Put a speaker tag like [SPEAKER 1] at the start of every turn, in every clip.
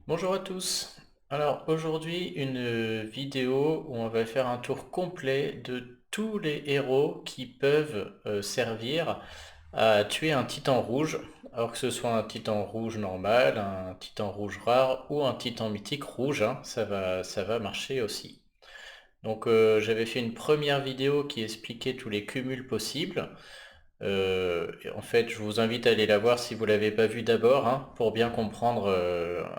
[SPEAKER 1] Bonjour à tous. Alors aujourd'hui une vidéo où on va faire un tour complet de tous les héros qui peuvent servir à tuer un titan rouge, alors que ce soit un titan rouge normal, un titan rouge rare ou un titan mythique rouge, hein, ça va marcher aussi. Donc j'avais fait une première vidéo qui expliquait tous les cumuls possibles. Et en fait, je vous invite à aller la voir si vous ne l'avez pas vue d'abord, hein, pour bien comprendre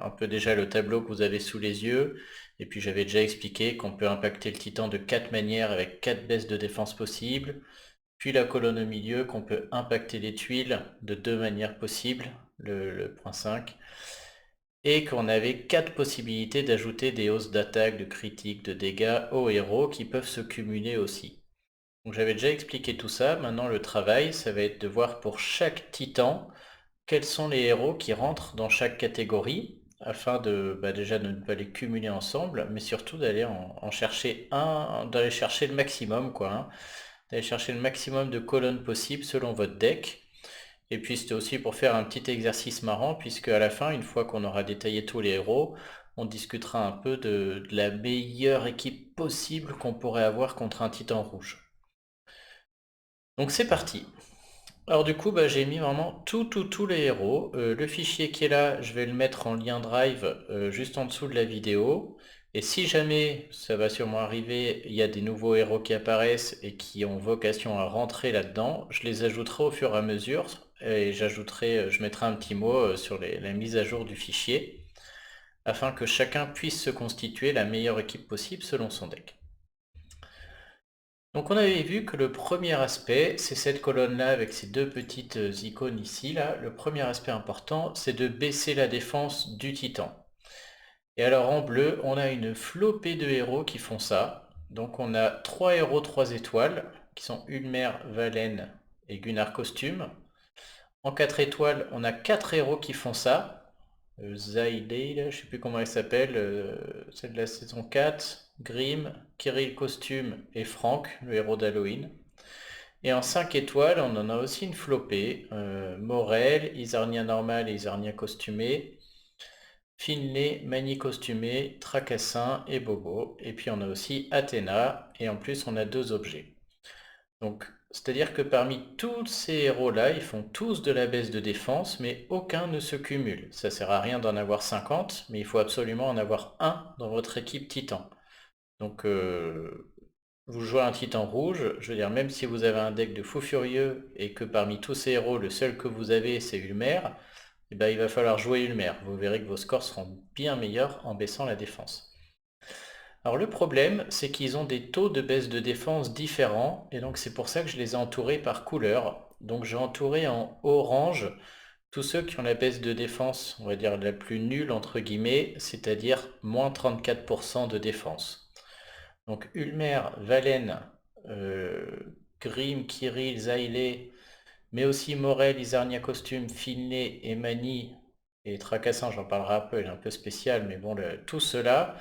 [SPEAKER 1] un peu déjà le tableau que vous avez sous les yeux. Et puis j'avais déjà expliqué qu'on peut impacter le titan de 4 manières avec 4 baisses de défense possibles. Puis la colonne au milieu, qu'on peut impacter les tuiles de 2 manières possibles, le point 5. Et qu'on avait 4 possibilités d'ajouter des hausses d'attaque, de critique, de dégâts aux héros qui peuvent se cumuler aussi. Donc j'avais déjà expliqué tout ça. Maintenant le travail, ça va être de voir pour chaque titan quels sont les héros qui rentrent dans chaque catégorie afin de déjà de ne pas les cumuler ensemble, mais surtout d'aller en chercher un, d'aller chercher le maximum quoi, hein. D'aller chercher le maximum de colonnes possibles selon votre deck. Et puis c'était aussi pour faire un petit exercice marrant, puisque à la fin, une fois qu'on aura détaillé tous les héros, on discutera un peu de la meilleure équipe possible qu'on pourrait avoir contre un titan rouge. Donc c'est parti. Alors du coup, j'ai mis vraiment tous les héros. Le fichier qui est là, je vais le mettre en lien Drive juste en dessous de la vidéo. Et si jamais, ça va sûrement arriver, il y a des nouveaux héros qui apparaissent et qui ont vocation à rentrer là-dedans, je les ajouterai au fur et à mesure et je mettrai un petit mot sur la mise à jour du fichier afin que chacun puisse se constituer la meilleure équipe possible selon son deck. Donc on avait vu que le premier aspect, c'est cette colonne-là avec ces deux petites icônes ici, là. Le premier aspect important, c'est de baisser la défense du titan. Et alors en bleu, on a une flopée de héros qui font ça. Donc on a 3 héros 3 étoiles, qui sont Ulmer, Valen et Gunnar Costume. En 4 étoiles, on a 4 héros qui font ça. Zaydale, je sais plus comment elle s'appelle, celle de la saison 4, Grim, Kirill Costume et Frank, le héros d'Halloween. Et en 5 étoiles, on en a aussi une flopée. Morel, Isarnia normal et Isarnia costumé, Finlay, Mani costumé, Tracassin et Bobo. Et puis on a aussi Athéna, et en plus on a 2 objets. Donc, c'est-à-dire que parmi tous ces héros-là, ils font tous de la baisse de défense, mais aucun ne se cumule. Ça sert à rien d'en avoir 50, mais il faut absolument en avoir un dans votre équipe Titan. Donc, vous jouez un titan rouge, je veux dire, même si vous avez un deck de fou furieux et que parmi tous ces héros, le seul que vous avez c'est Ulmer, eh ben, il va falloir jouer Ulmer. Vous verrez que vos scores seront bien meilleurs en baissant la défense. Alors le problème, c'est qu'ils ont des taux de baisse de défense différents, et donc c'est pour ça que je les ai entourés par couleur. Donc j'ai entouré en orange tous ceux qui ont la baisse de défense, on va dire la plus nulle entre guillemets, c'est-à-dire moins 34% de défense. Donc Ulmer, Valen, euh, Grimm, Kirill, Zaïlé, mais aussi Morel, Isarnia Costume, Finlay, Emani et Tracassin, j'en parlerai un peu, il est un peu spécial, mais bon, tout cela,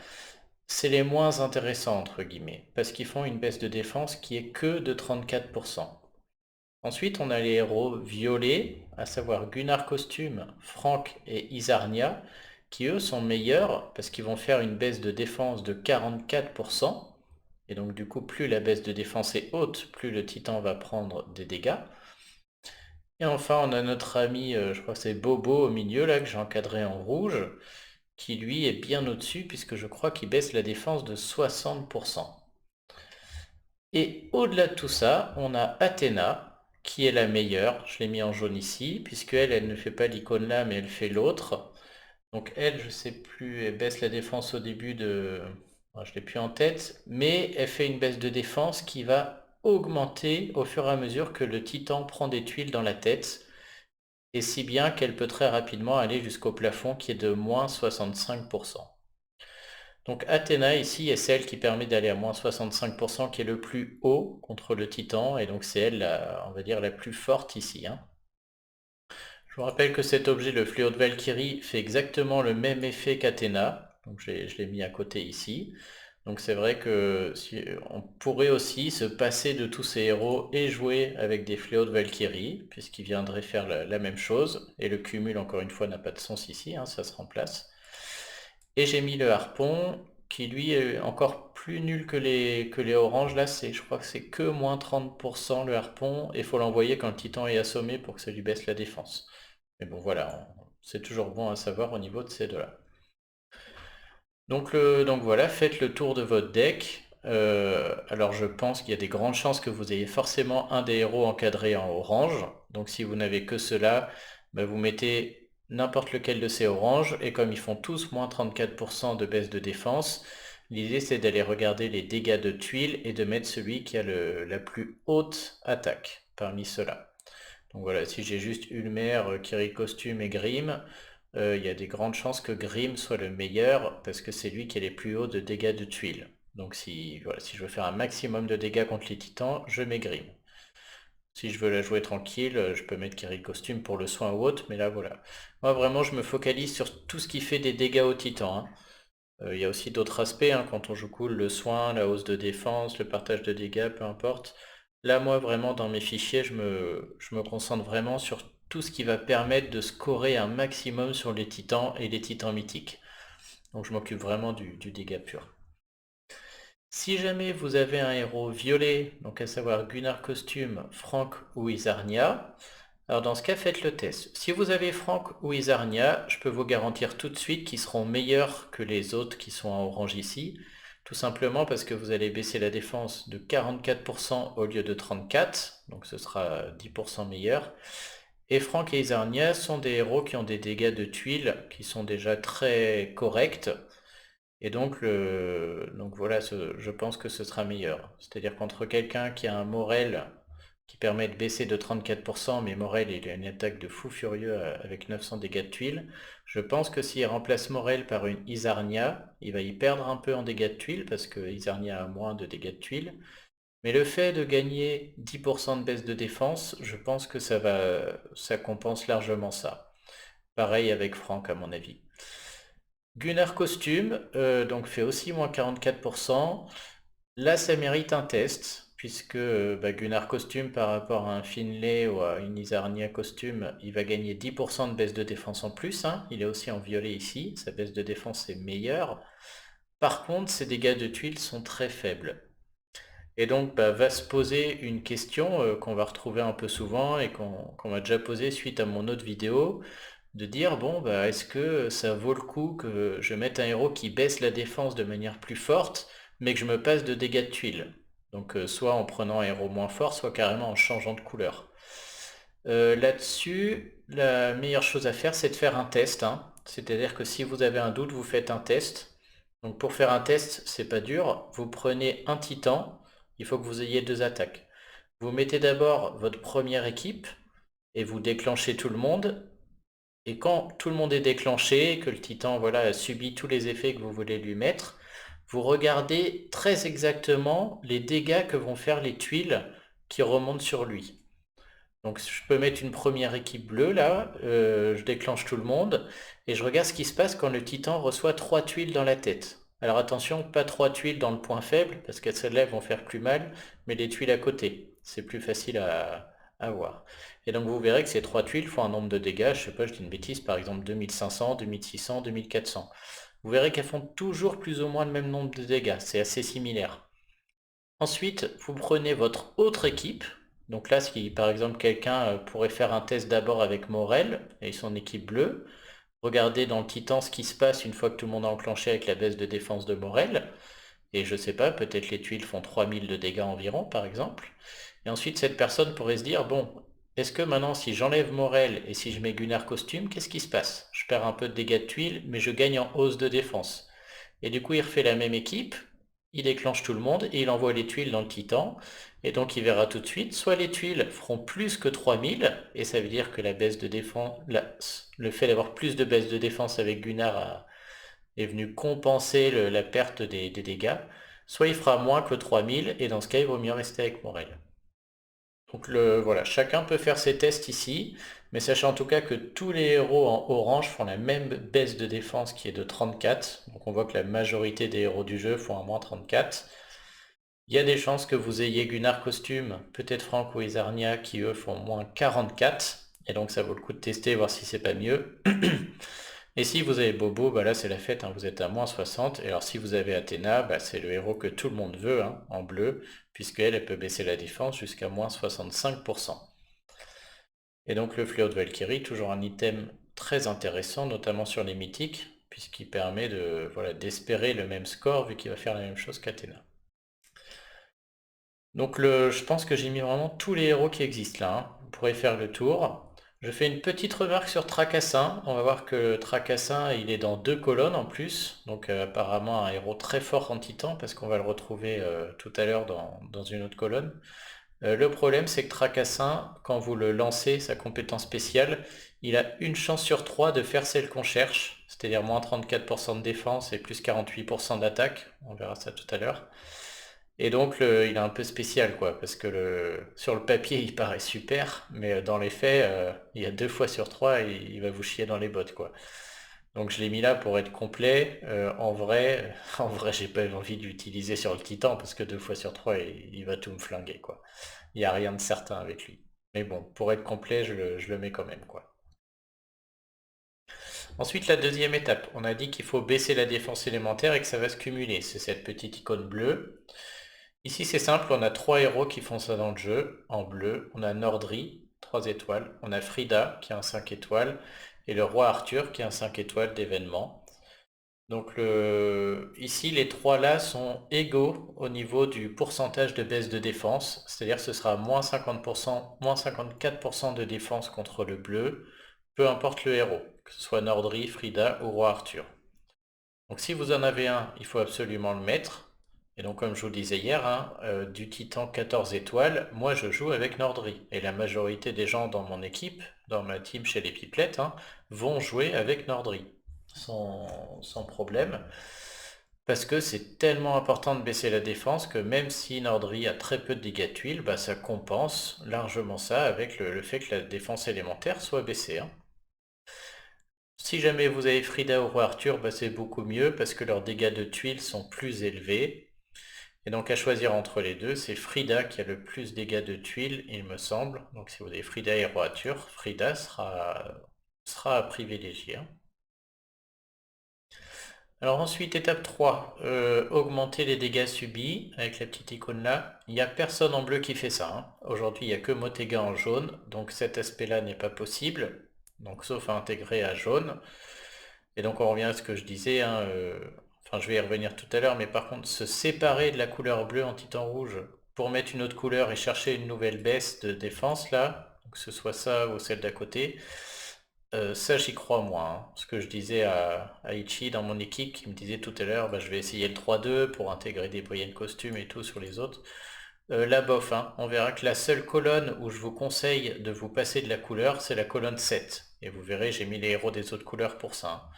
[SPEAKER 1] c'est les moins intéressants, entre guillemets, parce qu'ils font une baisse de défense qui est que de 34%. Ensuite, on a les héros violets, à savoir Gunnar Costume, Frank et Isarnia, qui eux sont meilleurs parce qu'ils vont faire une baisse de défense de 44%. Et donc du coup, plus la baisse de défense est haute, plus le titan va prendre des dégâts. Et enfin, on a notre ami, je crois que c'est Bobo au milieu, là, que j'ai encadré en rouge, qui lui est bien au-dessus, puisque je crois qu'il baisse la défense de 60%. Et au-delà de tout ça, on a Athéna, qui est la meilleure. Je l'ai mis en jaune ici, puisque elle ne fait pas l'icône là, mais elle fait l'autre. Donc elle, je sais plus, elle baisse la défense au début de... Je l'ai plus en tête, mais elle fait une baisse de défense qui va augmenter au fur et à mesure que le titan prend des tuiles dans la tête, et si bien qu'elle peut très rapidement aller jusqu'au plafond qui est de moins 65%. Donc Athéna ici est celle qui permet d'aller à moins 65% qui est le plus haut contre le titan, et donc c'est elle, on va dire, la plus forte ici, hein. Je vous rappelle que cet objet, le fléau de Valkyrie, fait exactement le même effet qu'Athéna. Donc je l'ai mis à côté ici. Donc c'est vrai que on pourrait aussi se passer de tous ces héros et jouer avec des fléaux de Valkyrie, puisqu'ils viendraient faire la même chose. Et le cumul, encore une fois, n'a pas de sens ici, hein, ça se remplace. Et j'ai mis le harpon qui lui est encore plus nul que les oranges. Là, je crois que c'est que moins 30% le harpon. Et il faut l'envoyer quand le titan est assommé pour que ça lui baisse la défense. Mais bon, voilà, c'est toujours bon à savoir au niveau de ces deux-là. Donc voilà, faites le tour de votre deck. Alors je pense qu'il y a des grandes chances que vous ayez forcément un des héros encadré en orange. Donc si vous n'avez que cela, bah, vous mettez n'importe lequel de ces oranges. Et comme ils font tous moins 34% de baisse de défense, l'idée c'est d'aller regarder les dégâts de tuiles et de mettre celui qui a la plus haute attaque parmi ceux-là. Donc voilà, si j'ai juste Ulmer, Kiri Costume et Grim, il y a des grandes chances que Grim soit le meilleur parce que c'est lui qui a les plus hauts de dégâts de tuiles. Donc voilà, si je veux faire un maximum de dégâts contre les titans, je mets Grim. Si je veux la jouer tranquille, je peux mettre Kiri Costume pour le soin ou autre, mais là voilà. Moi vraiment je me focalise sur tout ce qui fait des dégâts aux titans, hein. Il y a aussi d'autres aspects, hein, quand on joue cool, le soin, la hausse de défense, le partage de dégâts, peu importe. Là, moi, vraiment, dans mes fichiers, je me concentre vraiment sur tout ce qui va permettre de scorer un maximum sur les titans et les titans mythiques. Donc je m'occupe vraiment du dégât pur. Si jamais vous avez un héros violet, donc à savoir Gunnar Costume, Frank ou Isarnia, alors dans ce cas, faites le test. Si vous avez Frank ou Isarnia, je peux vous garantir tout de suite qu'ils seront meilleurs que les autres qui sont en orange ici. Tout simplement parce que vous allez baisser la défense de 44% au lieu de 34%, donc ce sera 10% meilleur. Et Frank et Isarnia sont des héros qui ont des dégâts de tuiles qui sont déjà très corrects. Et donc voilà, je pense que ce sera meilleur. C'est-à-dire qu'entre quelqu'un qui a un Morel qui permet de baisser de 34%, mais Morel il a une attaque de fou furieux avec 900 dégâts de tuiles, je pense que s'il remplace Morel par une Isarnia, il va y perdre un peu en dégâts de tuiles parce que Isarnia a moins de dégâts de tuiles. Mais le fait de gagner 10% de baisse de défense, je pense que ça compense largement ça. Pareil avec Franck à mon avis. Gunnar Costume, donc fait aussi moins 44%. Là, ça mérite un test, puisque bah, Gunnar Costume par rapport à un Finlay ou à une Isarnia Costume, il va gagner 10% de baisse de défense en plus, hein. Il est aussi en violet ici, sa baisse de défense est meilleure. Par contre, ses dégâts de tuiles sont très faibles. Et donc, bah, va se poser une question qu'on va retrouver un peu souvent et qu'on m'a déjà posée suite à mon autre vidéo, de dire, bon, bah, est-ce que ça vaut le coup que je mette un héros qui baisse la défense de manière plus forte, mais que je me passe de dégâts de tuiles? Donc, soit en prenant un héros moins fort, soit carrément en changeant de couleur. Là-dessus, la meilleure chose à faire, c'est de faire un test, hein. C'est-à-dire que si vous avez un doute, vous faites un test. Donc pour faire un test, c'est pas dur. Vous prenez un titan, il faut que vous ayez deux attaques. Vous mettez d'abord votre première équipe et vous déclenchez tout le monde. Et quand tout le monde est déclenché, que le titan voilà, a subi tous les effets que vous voulez lui mettre, vous regardez très exactement les dégâts que vont faire les tuiles qui remontent sur lui. Donc je peux mettre une première équipe bleue là, je déclenche tout le monde et je regarde ce qui se passe quand le titan reçoit 3 tuiles dans la tête. Alors attention, pas 3 tuiles dans le point faible parce que celles-là vont faire plus mal, mais les tuiles à côté, c'est plus facile à voir. Et donc vous verrez que ces 3 tuiles font un nombre de dégâts, je sais pas, je dis une bêtise, par exemple 2500, 2600, 2400. Vous verrez qu'elles font toujours plus ou moins le même nombre de dégâts, c'est assez similaire. Ensuite, vous prenez votre autre équipe. Donc là, si par exemple quelqu'un pourrait faire un test d'abord avec Morel et son équipe bleue, regardez dans le Titan ce qui se passe une fois que tout le monde a enclenché avec la baisse de défense de Morel. Et je sais pas, peut-être les tuiles font 3000 de dégâts environ, par exemple. Et ensuite, cette personne pourrait se dire, bon, est-ce que maintenant, si j'enlève Morel et si je mets Gunnar Costume, qu'est-ce qui se passe? Je perds un peu de dégâts de tuiles, mais je gagne en hausse de défense. Et du coup, il refait la même équipe, il déclenche tout le monde et il envoie les tuiles dans le Titan. Et donc, il verra tout de suite, soit les tuiles feront plus que 3000, et ça veut dire que la baisse de défense, le fait d'avoir plus de baisse de défense avec Gunnar est venu compenser la perte des dégâts, soit il fera moins que 3000, et dans ce cas, il vaut mieux rester avec Morel. Donc voilà, chacun peut faire ses tests ici, mais sachez en tout cas que tous les héros en orange font la même baisse de défense qui est de 34. Donc on voit que la majorité des héros du jeu font un moins 34. Il y a des chances que vous ayez Gunnar Costume, peut-être Frank ou Isarnia qui eux font moins 44. Et donc ça vaut le coup de tester, voir si c'est pas mieux. Et si vous avez Bobo, bah là c'est la fête, hein, vous êtes à moins 60. Et alors si vous avez Athéna, bah, c'est le héros que tout le monde veut, hein, en bleu, puisqu'elle elle peut baisser la défense jusqu'à moins 65%. Et donc le fléau de Valkyrie, toujours un item très intéressant, notamment sur les mythiques, puisqu'il permet de, voilà, d'espérer le même score vu qu'il va faire la même chose qu'Athéna. Donc je pense que j'ai mis vraiment tous les héros qui existent là, hein. Vous pourrez faire le tour. Je fais une petite remarque sur Tracassin. On va voir que Tracassin, il est dans 2 colonnes en plus. Donc apparemment un héros très fort en titan, parce qu'on va le retrouver tout à l'heure dans une autre colonne. Le problème, c'est que Tracassin, quand vous le lancez, sa compétence spéciale, il a une chance sur 3 de faire celle qu'on cherche, c'est-à-dire moins 34% de défense et plus 48% d'attaque. On verra ça tout à l'heure. Et donc, il est un peu spécial, quoi, parce que sur le papier, il paraît super, mais dans les faits, il y a 2 fois sur 3, et il va vous chier dans les bottes, quoi. Donc je l'ai mis là pour être complet. En vrai, en vrai, j'ai pas envie de l'utiliser sur le Titan, parce que 2 fois sur 3, il va tout me flinguer, quoi. Il n'y a rien de certain avec lui. Mais bon, pour être complet, je le mets quand même, quoi. Ensuite, la deuxième étape. On a dit qu'il faut baisser la défense élémentaire et que ça va se cumuler. C'est cette petite icône bleue. Ici, c'est simple, on a 3 héros qui font ça dans le jeu. En bleu, on a Nordri, 3 étoiles. On a Frida, qui a un 5 étoiles. Et le roi Arthur, qui a un 5 étoiles d'événement. Donc ici, les trois là sont égaux au niveau du pourcentage de baisse de défense. C'est-à-dire que ce sera moins 50%, moins 54% de défense contre le bleu, peu importe le héros, que ce soit Nordri, Frida ou Roi Arthur. Donc si vous en avez un, il faut absolument le mettre. Et donc comme je vous le disais hier, hein, du Titan 14 étoiles, moi je joue avec Nordri. Et la majorité des gens dans mon équipe, dans ma team chez les Pipelettes, hein, vont jouer avec Nordri. Sans problème. Parce que c'est tellement important de baisser la défense que même si Nordri a très peu de dégâts de tuiles, bah, ça compense largement ça avec le fait que la défense élémentaire soit baissée, hein. Si jamais vous avez Frida ou Roi Arthur, bah, c'est beaucoup mieux parce que leurs dégâts de tuiles sont plus élevés. Et donc à choisir entre les deux, c'est Frida qui a le plus de dégâts de tuiles, il me semble. Donc si vous avez Frida et Roi Arthur, Frida sera à privilégier, hein. Alors ensuite, étape 3, augmenter les dégâts subis avec la petite icône là. Il n'y a personne en bleu qui fait ça, hein. Aujourd'hui, il n'y a que Motega en jaune, donc cet aspect-là n'est pas possible, donc sauf à intégrer à jaune. Et donc on revient à ce que je disais, hein, enfin je vais y revenir tout à l'heure, mais par contre se séparer de la couleur bleue en titan rouge pour mettre une autre couleur et chercher une nouvelle baisse de défense là, que ce soit ça ou celle d'à côté, ça j'y crois moins, hein. Ce que je disais à Ichi dans mon équipe qui me disait tout à l'heure, bah, je vais essayer le 3-2 pour intégrer des brillants de costume et tout sur les autres. Là bof, hein, on verra que la seule colonne où je vous conseille de vous passer de la couleur, c'est la colonne 7. Et vous verrez, j'ai mis les héros des autres couleurs pour ça, hein.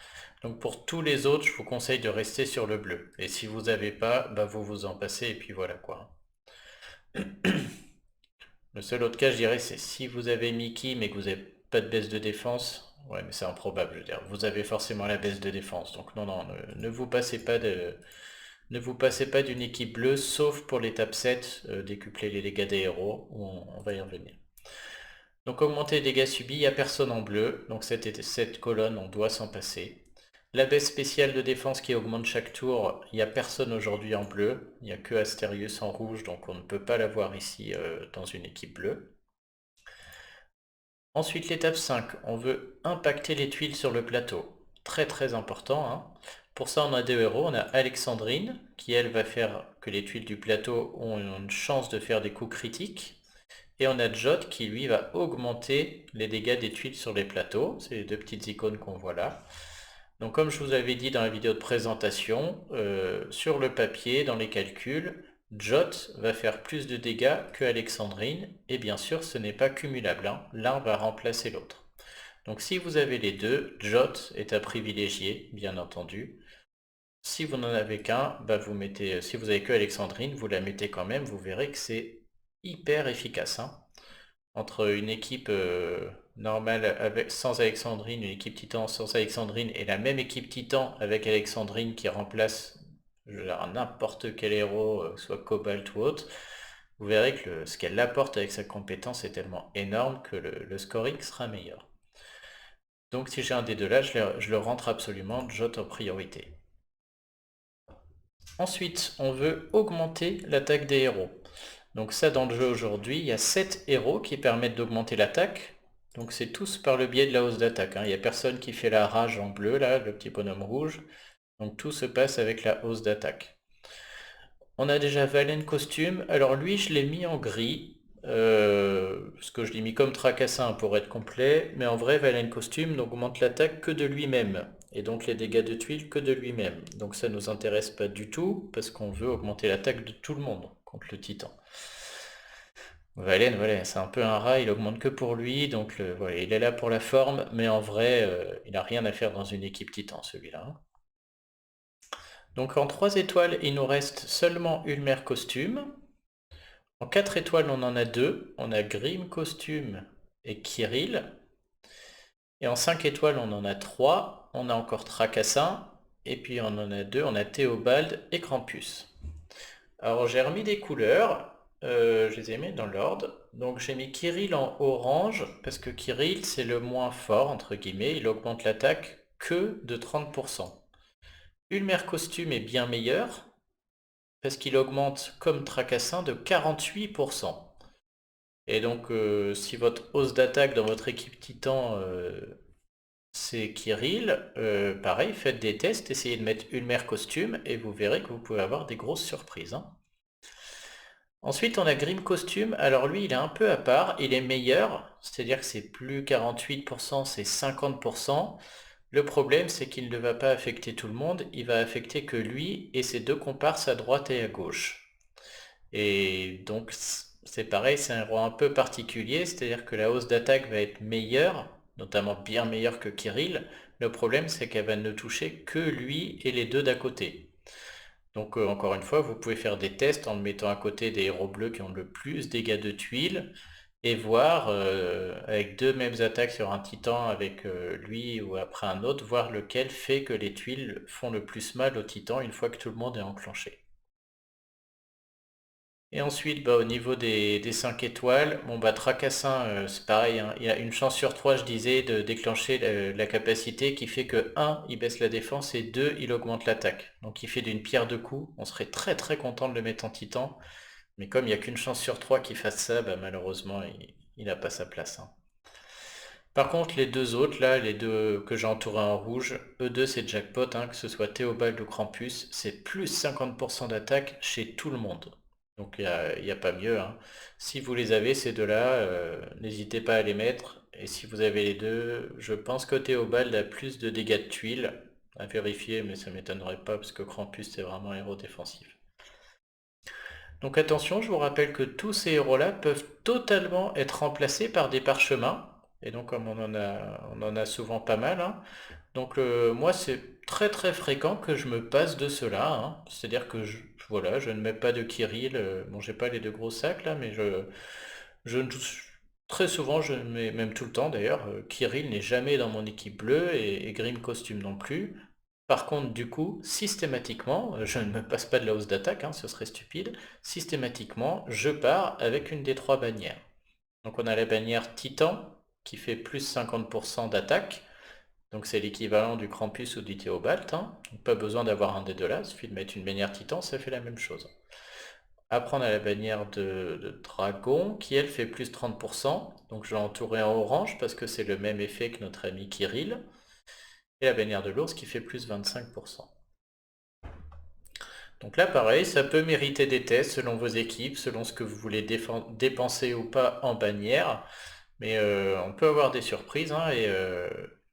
[SPEAKER 1] Donc pour tous les autres, je vous conseille de rester sur le bleu. Et si vous n'avez pas, bah vous vous en passez et puis voilà quoi. Le seul autre cas, je dirais, c'est si vous avez Mickey mais que vous n'avez pas de baisse de défense. Ouais, mais c'est improbable, je veux dire. Vous avez forcément la baisse de défense. Donc non, non, ne vous passez pas ne vous passez pas d'une équipe bleue, sauf pour l'étape 7, décupler les dégâts des héros, où on va y revenir. Donc augmenter les dégâts subis, il n'y a personne en bleu, donc cette colonne, on doit s'en passer. La baisse spéciale de défense qui augmente chaque tour, il n'y a personne aujourd'hui en bleu, il n'y a que Astérius en rouge, donc on ne peut pas l'avoir ici dans une équipe bleue. Ensuite l'étape 5, on veut impacter les tuiles sur le plateau. Très très important, hein. Pour ça on a deux héros, on a Alexandrine, qui elle va faire que les tuiles du plateau ont une chance de faire des coups critiques. Et on a Jot qui lui va augmenter les dégâts des tuiles sur les plateaux. C'est les deux petites icônes qu'on voit là. Donc comme je vous avais dit dans la vidéo de présentation, sur le papier, dans les calculs, Jot va faire plus de dégâts que Alexandrine. Et bien sûr, ce n'est pas cumulable, hein. L'un va remplacer l'autre. Donc si vous avez les deux, Jot est à privilégier, bien entendu. Si vous n'en avez qu'un, bah vous mettez, si vous avez que Alexandrine, vous la mettez quand même, vous verrez que c'est hyper efficace, hein. Entre une équipe normale sans Alexandrine, une équipe Titan sans Alexandrine, et la même équipe Titan avec Alexandrine qui remplace n'importe quel héros, soit Cobalt ou autre, vous verrez que ce qu'elle apporte avec sa compétence est tellement énorme que le scoring sera meilleur. Donc si j'ai un des deux là, je le rentre absolument Jot en priorité. Ensuite, on veut augmenter l'attaque des héros. Donc ça, dans le jeu aujourd'hui, il y a 7 héros qui permettent d'augmenter l'attaque. Donc c'est tous par le biais de la hausse d'attaque, hein. Il n'y a personne qui fait la rage en bleu, là, le petit bonhomme rouge. Donc tout se passe avec la hausse d'attaque. On a déjà Valen costume. Alors lui, je l'ai mis en gris. Parce que je l'ai mis comme tracassin pour être complet. Mais en vrai, Valen costume n'augmente l'attaque que de lui-même. Et donc les dégâts de tuiles que de lui-même. Donc ça ne nous intéresse pas du tout, parce qu'on veut augmenter l'attaque de tout le monde contre le titan. Valen, voilà, c'est un peu un rat, il augmente que pour lui, donc voilà, il est là pour la forme, mais en vrai, il n'a rien à faire dans une équipe titan, celui-là, hein. Donc en 3 étoiles, il nous reste seulement Ulmer costume. En 4 étoiles, on en a 2. On a Grim costume et Kirill. Et en 5 étoiles, on en a 3. On a encore Tracassin. Et puis on en a 2. On a Théobald et Krampus. Alors j'ai remis des couleurs. Je les ai mis dans l'ordre. Donc j'ai mis Kirill en orange. Parce que Kirill, c'est le moins fort, entre guillemets. Il augmente l'attaque que de 30%. Ulmer costume est bien meilleur, parce qu'il augmente comme Tracassin de 48%. Et donc si votre hausse d'attaque dans votre équipe Titan c'est Kirill, pareil, faites des tests, essayez de mettre Ulmer costume et vous verrez que vous pouvez avoir des grosses surprises, hein. Ensuite on a Grim costume, alors lui il est un peu à part, il est meilleur, c'est-à-dire que c'est plus 48%, c'est 50%. Le problème, c'est qu'il ne va pas affecter tout le monde, il va affecter que lui et ses 2 comparses à droite et à gauche. Et donc, c'est pareil, c'est un roi un peu particulier, c'est-à-dire que la hausse d'attaque va être meilleure, notamment bien meilleure que Kirill. Le problème, c'est qu'elle va ne toucher que lui et les 2 d'à côté. Donc, encore une fois, vous pouvez faire des tests en le mettant à côté des héros bleus qui ont le plus de dégâts de tuiles, et voir, avec 2 mêmes attaques sur un titan avec lui ou après un autre, voir lequel fait que les tuiles font le plus mal au titan une fois que tout le monde est enclenché. Et ensuite, bah, au niveau des 5 étoiles, bon bah Tracassin, c'est pareil, hein, il y a une chance sur 3, je disais, de déclencher la capacité qui fait que 1, il baisse la défense et 2, il augmente l'attaque. Donc il fait d'une pierre deux coups. On serait très très content de le mettre en titan. Mais comme il n'y a qu'une chance sur 3 qu'il fasse ça, bah, malheureusement, il n'a pas sa place, hein. Par contre, les 2 autres, là, les 2 que j'ai entourés en rouge, eux deux c'est jackpot, hein, que ce soit Théobald ou Krampus, c'est plus 50% d'attaque chez tout le monde. Donc il y a pas mieux, hein. Si vous les avez, ces deux-là, n'hésitez pas à les mettre. Et si vous avez les deux, je pense que Théobald a plus de dégâts de tuiles. À vérifier, mais ça m'étonnerait pas, parce que Krampus, c'est vraiment un héros défensif. Donc attention, je vous rappelle que tous ces héros-là peuvent totalement être remplacés par des parchemins. Et donc comme on en a souvent pas mal, hein. Donc moi c'est très très fréquent que je me passe de cela, hein. C'est-à-dire que voilà, je ne mets pas de Kirill. Bon, j'ai pas les 2 gros sacs là, mais je ne- très souvent, je mets, même tout le temps d'ailleurs, Kirill n'est jamais dans mon équipe bleue et Grim Costume non plus. Par contre, du coup, systématiquement, je ne me passe pas de la hausse d'attaque, hein, ce serait stupide. Systématiquement, je pars avec une des 3 bannières. Donc on a la bannière Titan qui fait plus 50% d'attaque. Donc c'est l'équivalent du Krampus ou du Théobald, hein. Donc pas besoin d'avoir un des deux là, il suffit de mettre une bannière Titan, ça fait la même chose. Après on a la bannière de Dragon qui elle fait plus 30%. Donc je l'ai entourée en orange parce que c'est le même effet que notre ami Kirill. Et la bannière de l'ours qui fait plus 25%. Donc là, pareil, ça peut mériter des tests selon vos équipes, selon ce que vous voulez dépenser ou pas en bannière. Mais on peut avoir des surprises, hein, et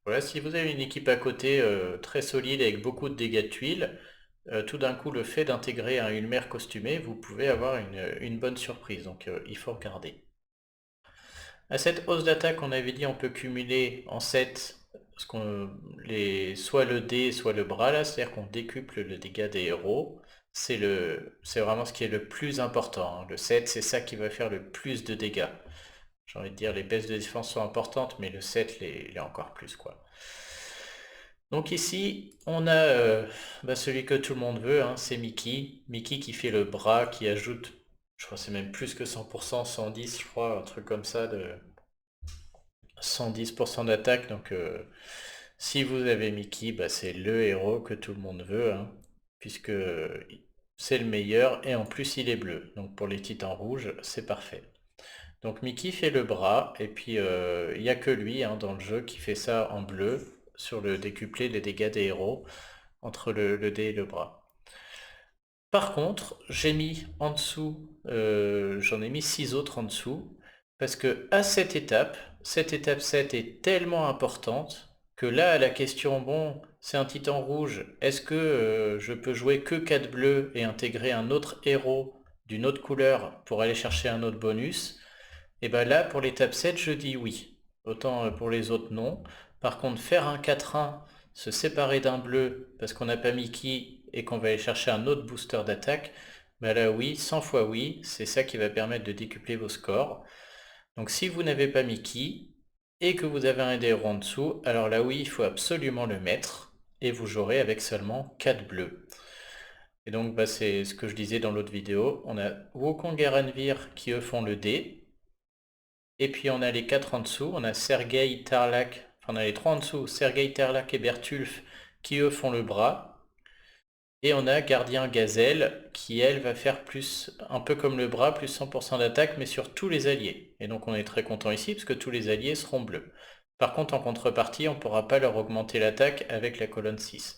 [SPEAKER 1] voilà, si vous avez une équipe à côté très solide avec beaucoup de dégâts de tuiles, tout d'un coup, le fait d'intégrer un Ulmer costumé, vous pouvez avoir une bonne surprise. Donc il faut regarder. À cette hausse d'attaque, on avait dit on peut cumuler en 7 soit le dé, soit le bras là, c'est-à-dire qu'on décuple le dégât des héros. C'est vraiment ce qui est le plus important, hein. Le 7, c'est ça qui va faire le plus de dégâts. J'ai envie de dire les baisses de défense sont importantes, mais le 7 l'est encore plus, quoi. Donc ici, on a bah, celui que tout le monde veut, hein, c'est Mickey. Mickey qui fait le bras, qui ajoute, je crois que c'est même plus que 100%, 110, je crois, un truc comme ça, 110% d'attaque, donc si vous avez Mickey, bah, c'est le héros que tout le monde veut, hein, puisque c'est le meilleur, et en plus il est bleu. Donc pour les titans rouges, c'est parfait. Donc Mickey fait le bras, et puis il n'y a que lui hein, dans le jeu qui fait ça en bleu, sur le décuplé des dégâts des héros, entre le dé et le bras. Par contre, j'ai mis en dessous, j'en ai mis 6 autres en dessous, parce que à cette étape 7 est tellement importante, que là, à la question, bon, c'est un titan rouge, est-ce que je peux jouer que 4 bleus et intégrer un autre héros d'une autre couleur pour aller chercher un autre bonus? Et bien là, pour l'étape 7, je dis oui. Autant pour les autres, non. Par contre, faire un 4-1, se séparer d'un bleu parce qu'on n'a pas Mickey et qu'on va aller chercher un autre booster d'attaque, ben là oui, 100 fois oui, c'est ça qui va permettre de décupler vos scores. Donc si vous n'avez pas Mickey et que vous avez un des héros en dessous, alors là oui, il faut absolument le mettre et vous jouerez avec seulement 4 bleus. Et donc bah, c'est ce que je disais dans l'autre vidéo, on a Wukong et Ranveer qui eux font le dé, et puis on a les 4 en dessous, on a Sergei, Tarlak, enfin on a les 3 en dessous, Sergei, Tarlak et Bertulf qui eux font le bras. Et on a Gardien Gazelle qui elle va faire plus, un peu comme le bras, plus 100% d'attaque mais sur tous les alliés. Et donc on est très content ici parce que tous les alliés seront bleus. Par contre en contrepartie on ne pourra pas leur augmenter l'attaque avec la colonne 6.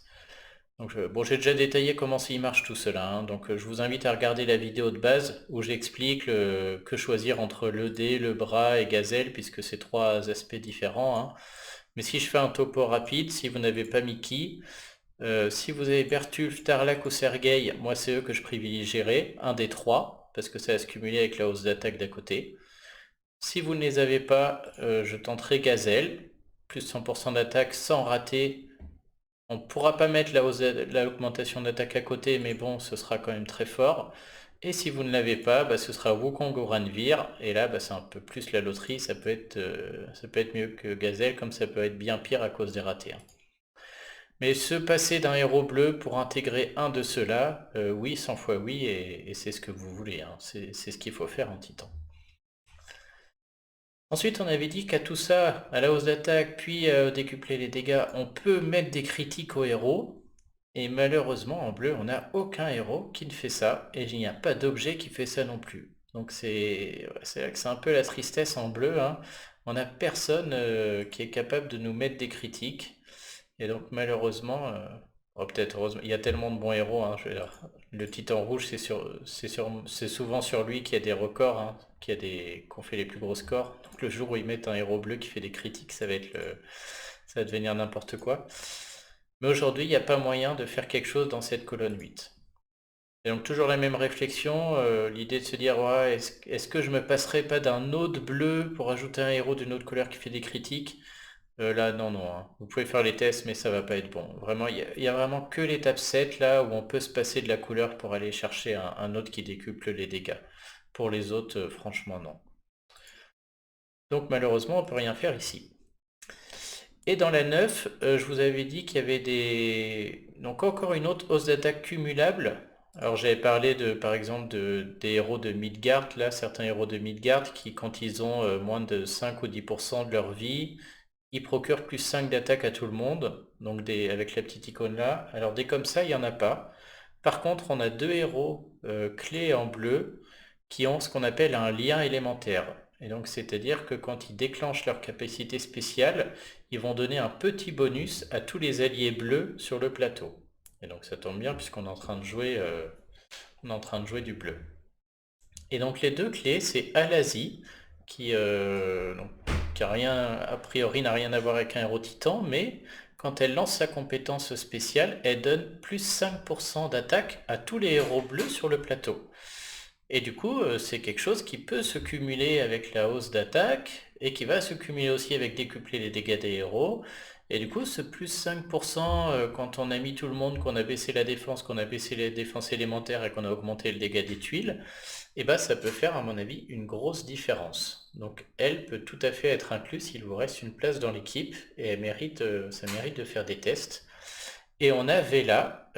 [SPEAKER 1] Donc, bon, j'ai déjà détaillé comment il marche tout cela, hein, donc je vous invite à regarder la vidéo de base où j'explique que choisir entre le dé, le bras et Gazelle, puisque c'est 3 aspects différents, hein. Mais si je fais un topo rapide, si vous n'avez pas Mickey, si vous avez Bertulf, Tarlac ou Sergei, moi c'est eux que je privilégierais, un des 3, parce que ça va se cumuler avec la hausse d'attaque d'à côté. Si vous ne les avez pas, je tenterai Gazelle, plus 100% d'attaque sans rater. On ne pourra pas mettre l'augmentation d'attaque à côté, mais bon, ce sera quand même très fort. Et si vous ne l'avez pas, bah, ce sera Wukong ou Ranveer. Et là, bah, c'est un peu plus la loterie. Ça peut être mieux que Gazelle, comme ça peut être bien pire à cause des ratés, hein. Mais se passer d'un héros bleu pour intégrer un de ceux-là, oui, 100 fois oui, et c'est ce que vous voulez, hein. C'est ce qu'il faut faire en Titan. Ensuite, on avait dit qu'à tout ça, à la hausse d'attaque, puis décupler les dégâts, on peut mettre des critiques aux héros. Et malheureusement, en bleu, on n'a aucun héros qui ne fait ça, et il n'y a pas d'objet qui fait ça non plus. Donc c'est là que c'est un peu la tristesse en bleu, hein. On n'a personne qui est capable de nous mettre des critiques. Et donc malheureusement, oh, peut-être heureusement, il y a tellement de bons héros, hein, je veux dire, le Titan Rouge, c'est souvent sur lui qu'il y a des records, hein, qu'on fait les plus gros scores. Donc le jour où ils mettent un héros bleu qui fait des critiques, ça va devenir n'importe quoi. Mais aujourd'hui, il n'y a pas moyen de faire quelque chose dans cette colonne 8. Et donc toujours la même réflexion, l'idée de se dire ouais, est-ce que je me passerai pas d'un autre bleu pour ajouter un héros d'une autre couleur qui fait des critiques? Là, non, non, hein. Vous pouvez faire les tests, mais ça va pas être bon. Vraiment, il y a vraiment que l'étape 7 là où on peut se passer de la couleur pour aller chercher un autre qui décuple les dégâts. Pour les autres, franchement, non. Donc malheureusement, on peut rien faire ici. Et dans la 9, je vous avais dit qu'il y avait donc encore une autre hausse d'attaque cumulable. Alors j'avais parlé par exemple des héros de Midgard, là, certains héros de Midgard qui, quand ils ont moins de 5 ou 10% de leur vie, ils procurent plus 5 d'attaque à tout le monde, donc avec la petite icône là. Alors des comme ça, il n'y en a pas. Par contre, on a 2 héros clés en bleu qui ont ce qu'on appelle un lien élémentaire. Et donc c'est-à-dire que quand ils déclenchent leur capacité spéciale, ils vont donner un petit bonus à tous les alliés bleus sur le plateau. Et donc ça tombe bien puisqu'on est en train de jouer, on est en train de jouer du bleu. Et donc les deux clés, c'est Alazi, qui a priori n'a rien à voir avec un héros titan, mais quand elle lance sa compétence spéciale, elle donne plus 5% d'attaque à tous les héros bleus sur le plateau. Et du coup, c'est quelque chose qui peut se cumuler avec la hausse d'attaque, et qui va se cumuler aussi avec décupler les dégâts des héros. Et du coup, ce plus 5%, quand on a mis tout le monde, qu'on a baissé la défense, qu'on a baissé les défenses élémentaires et qu'on a augmenté le dégât des tuiles, et bah ça peut faire, à mon avis, une grosse différence. Donc elle peut tout à fait être incluse s'il vous reste une place dans l'équipe, et ça mérite de faire des tests. Et on a Vela,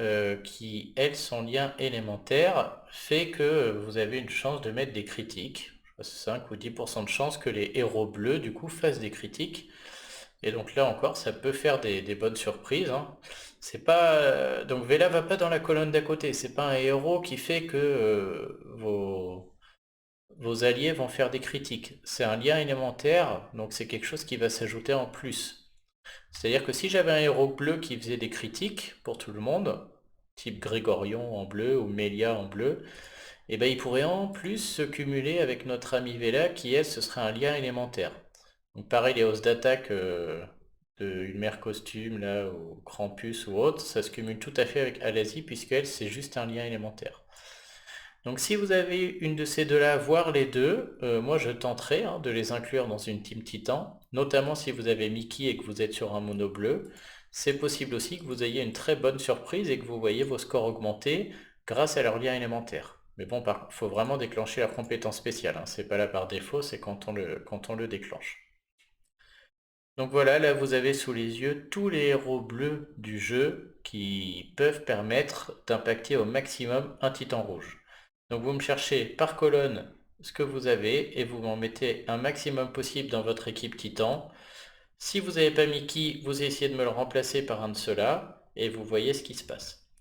[SPEAKER 1] qui, elle, son lien élémentaire, fait que vous avez une chance de mettre des critiques. 5 ou 10% de chance que les héros bleus, du coup, fassent des critiques. Et donc là encore, ça peut faire des bonnes surprises, hein. C'est pas, donc Vela va pas dans la colonne d'à côté. C'est pas un héros qui fait que vos alliés vont faire des critiques. C'est un lien élémentaire, donc c'est quelque chose qui va s'ajouter en plus. C'est-à-dire que si j'avais un héros bleu qui faisait des critiques pour tout le monde, type Grégorion en bleu ou Mélia en bleu, et ben il pourrait en plus se cumuler avec notre ami Vela qui, elle, ce serait un lien élémentaire. Donc pareil, les hausses d'attaque de Ulmer Costume, là, ou Krampus ou autre, ça se cumule tout à fait avec Alasie, puisqu'elle, c'est juste un lien élémentaire. Donc si vous avez une de ces deux-là, voire les deux, moi je tenterai de les inclure dans une team Titan, notamment si vous avez Mickey et que vous êtes sur un mono bleu. C'est possible aussi que vous ayez une très bonne surprise et que vous voyez vos scores augmenter grâce à leur lien élémentaire. Mais bon, il faut vraiment déclencher la compétence spéciale, hein. C'est pas là par défaut, c'est quand on le déclenche. Donc voilà, là vous avez sous les yeux tous les héros bleus du jeu qui peuvent permettre d'impacter au maximum un titan rouge. Donc vous me cherchez par colonne ce que vous avez et vous m'en mettez un maximum possible dans votre équipe titan. Si vous n'avez pas Mickey, vous essayez de me le remplacer par un de ceux-là et vous voyez ce qui se passe.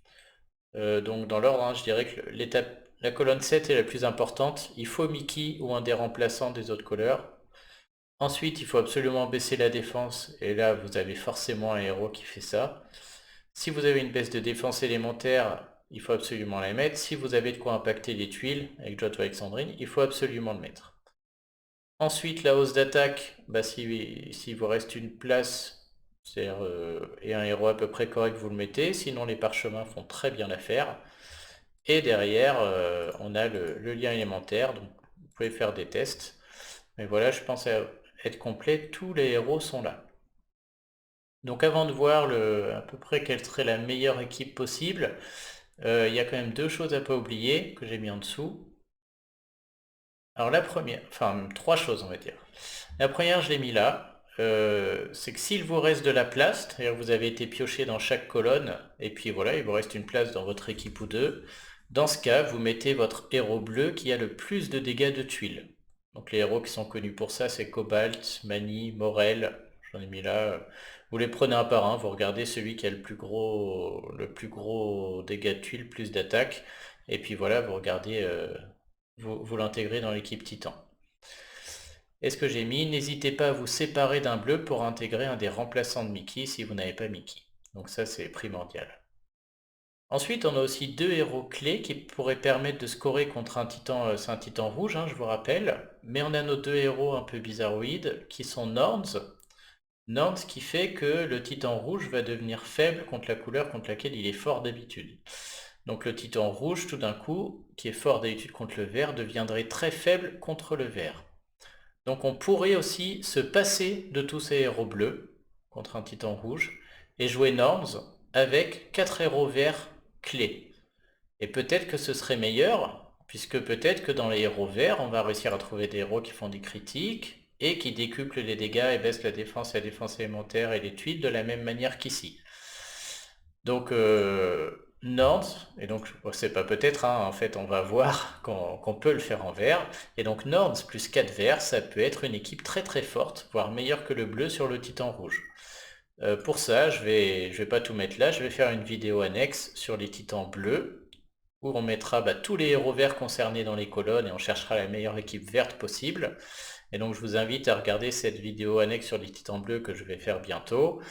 [SPEAKER 1] Donc dans l'ordre, hein, je dirais que la colonne 7 est la plus importante. Il faut Mickey ou un des remplaçants des autres couleurs. Ensuite, il faut absolument baisser la défense, et là, vous avez forcément un héros qui fait ça. Si vous avez une baisse de défense élémentaire, il faut absolument la mettre. Si vous avez de quoi impacter les tuiles, avec Jot ou Alexandrine, il faut absolument le mettre. Ensuite, la hausse d'attaque, si vous reste une place, et un héros à peu près correct, vous le mettez. Sinon, les parchemins font très bien l'affaire. Et derrière, on a le lien élémentaire, donc vous pouvez faire des tests. Mais voilà, je pense être complet, tous les héros sont là. Donc avant de voir à peu près quelle serait la meilleure équipe possible, il y a quand même deux choses à pas oublier que j'ai mis en dessous. Alors la première, enfin trois choses on va dire. La première, je l'ai mis là, c'est que s'il vous reste de la place, c'est-à-dire que vous avez été pioché dans chaque colonne, et puis voilà, il vous reste une place dans votre équipe ou deux, dans ce cas, vous mettez votre héros bleu qui a le plus de dégâts de tuiles. Donc les héros qui sont connus pour ça, c'est Cobalt, Mani, Morel, j'en ai mis là. Vous les prenez un par un, vous regardez celui qui a le plus gros dégâts de tuiles, plus d'attaque, et puis voilà, vous regardez, vous l'intégrez dans l'équipe Titan. Et ce que j'ai mis, n'hésitez pas à vous séparer d'un bleu pour intégrer un des remplaçants de Mickey si vous n'avez pas Mickey. Donc ça, c'est primordial. Ensuite, on a aussi deux héros clés qui pourraient permettre de scorer contre un titan, c'est un titan rouge, hein, je vous rappelle. Mais on a nos deux héros un peu bizarroïdes qui sont Norns. Norns qui fait que le titan rouge va devenir faible contre la couleur contre laquelle il est fort d'habitude. Donc le titan rouge, tout d'un coup, qui est fort d'habitude contre le vert, deviendrait très faible contre le vert. Donc on pourrait aussi se passer de tous ces héros bleus contre un titan rouge et jouer Norns avec 4 héros verts clés. Et peut-être que ce serait meilleur, puisque peut-être que dans les héros verts, on va réussir à trouver des héros qui font des critiques et qui décuplent les dégâts et baissent la défense élémentaire et les tuiles de la même manière qu'ici. Donc Norns, et donc c'est pas peut-être, hein, en fait on va voir qu'on peut le faire en vert, et donc Norns plus 4 verts, ça peut être une équipe très très forte, voire meilleure que le bleu sur le titan rouge. Pour ça, je vais pas tout mettre là, je vais faire une vidéo annexe sur les titans bleus, où on mettra tous les héros verts concernés dans les colonnes, et on cherchera la meilleure équipe verte possible. Et donc je vous invite à regarder cette vidéo annexe sur les titans bleus que je vais faire bientôt.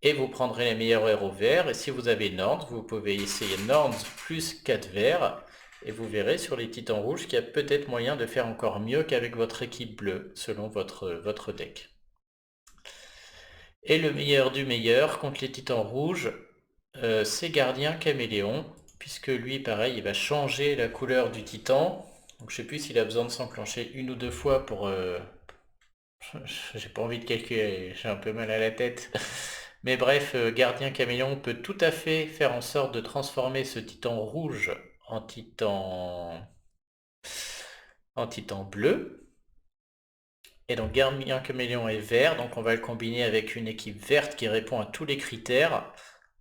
[SPEAKER 1] Et vous prendrez les meilleurs héros verts, et si vous avez Norns, vous pouvez essayer Norns plus 4 verts, et vous verrez sur les titans rouges qu'il y a peut-être moyen de faire encore mieux qu'avec votre équipe bleue, selon votre deck. Et le meilleur du meilleur contre les titans rouges, c'est Gardien Caméléon, puisque lui, pareil, il va changer la couleur du titan. Donc je sais plus s'il a besoin de s'enclencher une ou deux fois pour... J'ai pas envie de calculer, j'ai un peu mal à la tête. Mais bref, Gardien Caméléon peut tout à fait faire en sorte de transformer ce titan rouge en titan bleu. Et donc Gardien Caméléon est vert, donc on va le combiner avec une équipe verte qui répond à tous les critères.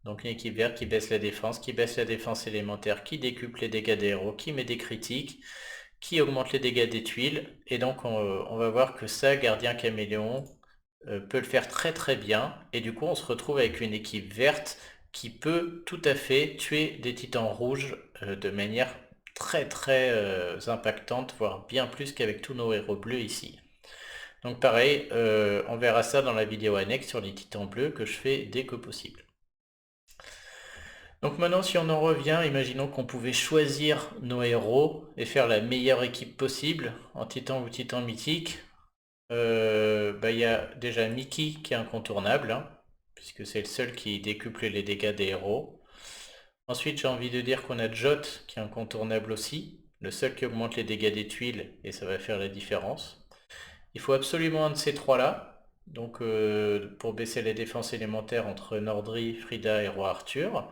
[SPEAKER 1] Donc une équipe verte qui baisse la défense élémentaire, qui décuple les dégâts des héros, qui met des critiques, qui augmente les dégâts des tuiles. Et donc on va voir que ça, Gardien Caméléon peut le faire très très bien. Et du coup on se retrouve avec une équipe verte qui peut tout à fait tuer des titans rouges de manière très très impactante, voire bien plus qu'avec tous nos héros bleus ici. Donc pareil, on verra ça dans la vidéo annexe sur les titans bleus que je fais dès que possible. Donc maintenant, si on en revient, imaginons qu'on pouvait choisir nos héros et faire la meilleure équipe possible en titan ou titan mythique. Il y a déjà Mickey qui est incontournable, hein, puisque c'est le seul qui décuple les dégâts des héros. Ensuite, j'ai envie de dire qu'on a Jot qui est incontournable aussi, le seul qui augmente les dégâts des tuiles et ça va faire la différence. Il faut absolument un de ces trois-là, donc pour baisser les défenses élémentaires entre Nordri, Frida et Roi Arthur.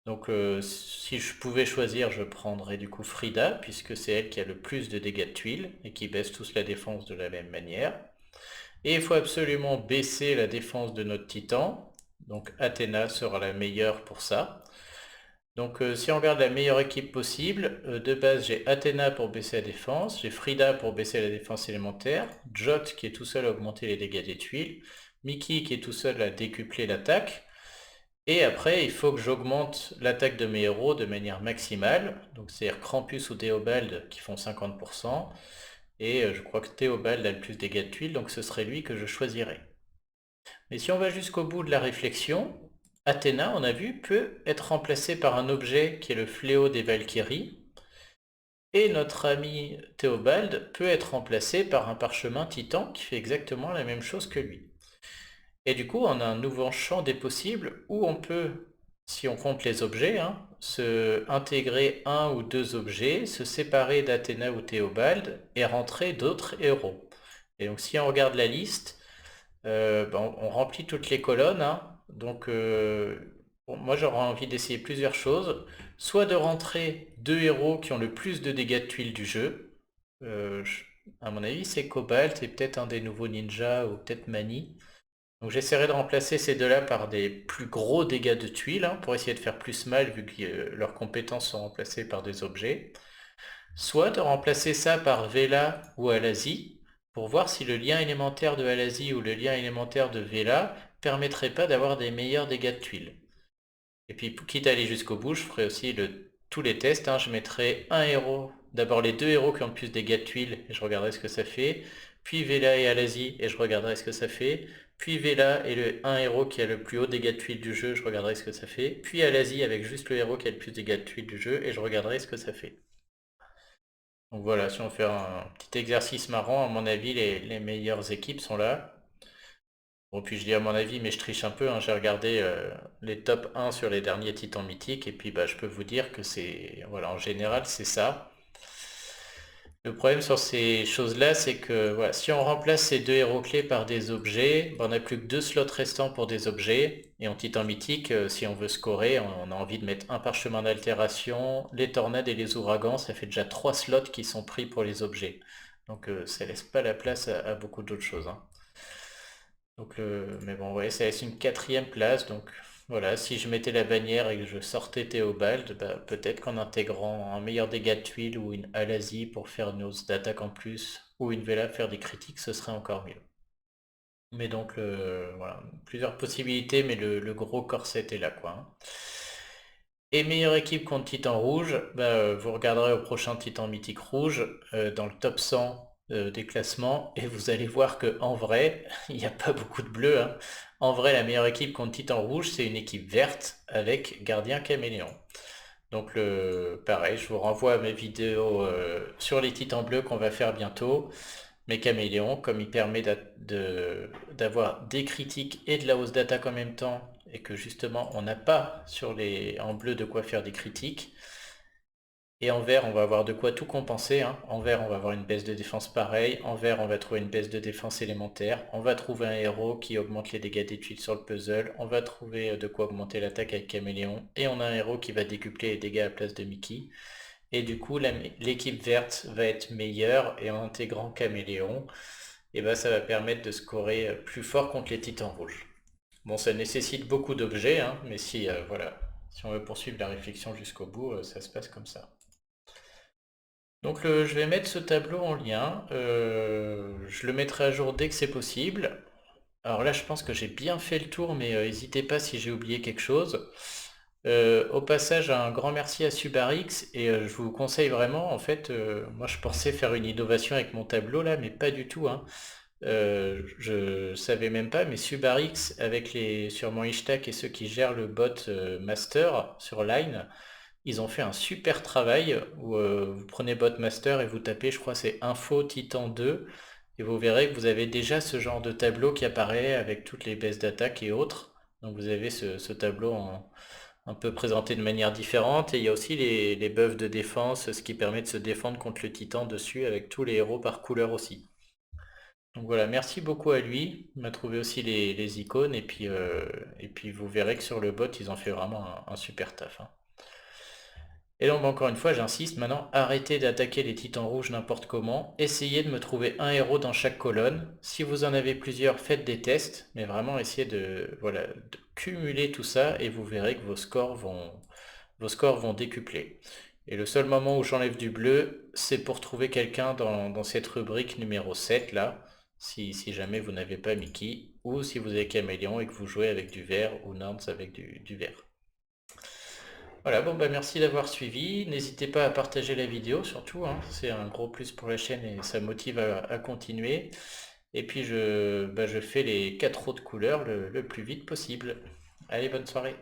[SPEAKER 1] Donc si je pouvais choisir, je prendrais du coup Frida, puisque c'est elle qui a le plus de dégâts de tuiles et qui baisse tous la défense de la même manière. Et il faut absolument baisser la défense de notre titan, donc Athéna sera la meilleure pour ça. Donc si on regarde la meilleure équipe possible, de base j'ai Athéna pour baisser la défense, j'ai Frida pour baisser la défense élémentaire, Jot qui est tout seul à augmenter les dégâts des tuiles, Mickey qui est tout seul à décupler l'attaque, et après il faut que j'augmente l'attaque de mes héros de manière maximale, donc c'est-à-dire Krampus ou Théobald qui font 50%, et je crois que Théobald a le plus de dégâts de tuiles, donc ce serait lui que je choisirais. Mais si on va jusqu'au bout de la réflexion, Athéna, on a vu, peut être remplacée par un objet qui est le fléau des Valkyries, et notre ami Théobald peut être remplacé par un parchemin titan qui fait exactement la même chose que lui. Et du coup, on a un nouveau champ des possibles où on peut, si on compte les objets, hein, se intégrer un ou deux objets, se séparer d'Athéna ou Théobald et rentrer d'autres héros. Et donc si on regarde la liste, on remplit toutes les colonnes, hein. Donc moi j'aurais envie d'essayer plusieurs choses. Soit de rentrer deux héros qui ont le plus de dégâts de tuiles du jeu. À mon avis c'est Cobalt et peut-être un des nouveaux ninjas ou peut-être Mani. Donc j'essaierai de remplacer ces deux-là par des plus gros dégâts de tuiles, hein, pour essayer de faire plus mal vu que leurs compétences sont remplacées par des objets. Soit de remplacer ça par Vela ou Alazi, pour voir si le lien élémentaire de Alazi ou le lien élémentaire de Vela permettrait pas d'avoir des meilleurs dégâts de tuiles. Et puis quitte à aller jusqu'au bout, je ferai aussi tous les tests, hein. Je mettrai un héros, d'abord les deux héros qui ont le plus de dégâts de tuiles, et je regarderai ce que ça fait, puis Vela et Alazi, et je regarderai ce que ça fait, puis Vela et un héros qui a le plus haut dégâts de tuiles du jeu, je regarderai ce que ça fait, puis Alazi avec juste le héros qui a le plus de dégâts de tuiles du jeu, et je regarderai ce que ça fait. Donc voilà, si on fait un petit exercice marrant, à mon avis, les meilleures équipes sont là. Bon, puis je dis à mon avis, mais je triche un peu, hein. J'ai regardé les top 1 sur les derniers titans mythiques, et puis bah, je peux vous dire que c'est, voilà, en général, c'est ça. Le problème sur ces choses-là, c'est que voilà, si on remplace ces deux héros clés par des objets, bah, on n'a plus que deux slots restants pour des objets. Et en titan mythique, si on veut scorer, on a envie de mettre un parchemin d'altération, les tornades et les ouragans, ça fait déjà trois slots qui sont pris pour les objets. Donc ça laisse pas la place à beaucoup d'autres choses, hein. Donc mais bon, ouais, ça laisse une quatrième place. Donc voilà, si je mettais la bannière et que je sortais Théobald, bah, peut-être qu'en intégrant un meilleur dégât de tuiles ou une Alazie pour faire une hausse d'attaque en plus, ou une Vela faire des critiques, ce serait encore mieux. Mais donc voilà, plusieurs possibilités, mais le gros corset est là, quoi, hein. Et meilleure équipe contre Titan Rouge, bah, vous regarderez au prochain Titan Mythique Rouge, dans le top 100 des classements, et vous allez voir que en vrai, il n'y a pas beaucoup de bleus, hein. En vrai, la meilleure équipe contre Titan Rouge, c'est une équipe verte avec Gardien Caméléon. Donc pareil, je vous renvoie à mes vidéos sur les Titans bleus qu'on va faire bientôt. Mais Caméléon, comme il permet d'avoir des critiques et de la hausse d'attaque en même temps, et que justement on n'a pas en bleu de quoi faire des critiques, et en vert on va avoir de quoi tout compenser, hein. En vert on va avoir une baisse de défense pareille, en vert on va trouver une baisse de défense élémentaire, on va trouver un héros qui augmente les dégâts des tuiles sur le puzzle, on va trouver de quoi augmenter l'attaque avec Caméléon, et on a un héros qui va décupler les dégâts à la place de Mickey. Et du coup, l'équipe verte va être meilleure et en intégrant Caméléon, et ben, ça va permettre de scorer plus fort contre les titans rouges. Bon, ça nécessite beaucoup d'objets, hein, mais si, voilà, si on veut poursuivre la réflexion jusqu'au bout, ça se passe comme ça. Donc je vais mettre ce tableau en lien. Je le mettrai à jour dès que c'est possible. Alors là, je pense que j'ai bien fait le tour, mais n'hésitez pas si j'ai oublié quelque chose. Au passage, un grand merci à Subarix et je vous conseille vraiment, en fait, moi je pensais faire une innovation avec mon tableau là, mais pas du tout, hein. Je savais même pas, mais Subarix avec les sur mon hashtag et ceux qui gèrent le bot master sur Line, ils ont fait un super travail où vous prenez bot master et vous tapez, je crois c'est info titan 2 et vous verrez que vous avez déjà ce genre de tableau qui apparaît avec toutes les baisses d'attaque et autres. Donc vous avez ce tableau un peu présenté de manière différente et il y a aussi les buffs de défense, ce qui permet de se défendre contre le titan dessus avec tous les héros par couleur aussi. Donc voilà, merci beaucoup à lui. Il m'a trouvé aussi les icônes et puis vous verrez que sur le bot, ils ont fait vraiment un super taf, hein. Et donc encore une fois, j'insiste, maintenant arrêtez d'attaquer les titans rouges n'importe comment. Essayez de me trouver un héros dans chaque colonne. Si vous en avez plusieurs, faites des tests, mais vraiment essayez de, voilà, de cumuler tout ça et vous verrez que vos scores vont décupler. Et le seul moment où j'enlève du bleu, c'est pour trouver quelqu'un dans cette rubrique numéro 7 là, si jamais vous n'avez pas Mickey, ou si vous avez Caméléon et que vous jouez avec du vert ou Nance avec du vert. Voilà, bon bah merci d'avoir suivi. N'hésitez pas à partager la vidéo surtout, hein. C'est un gros plus pour la chaîne et ça motive à continuer. Et puis je fais les 4 autres couleurs le plus vite possible. Allez, bonne soirée.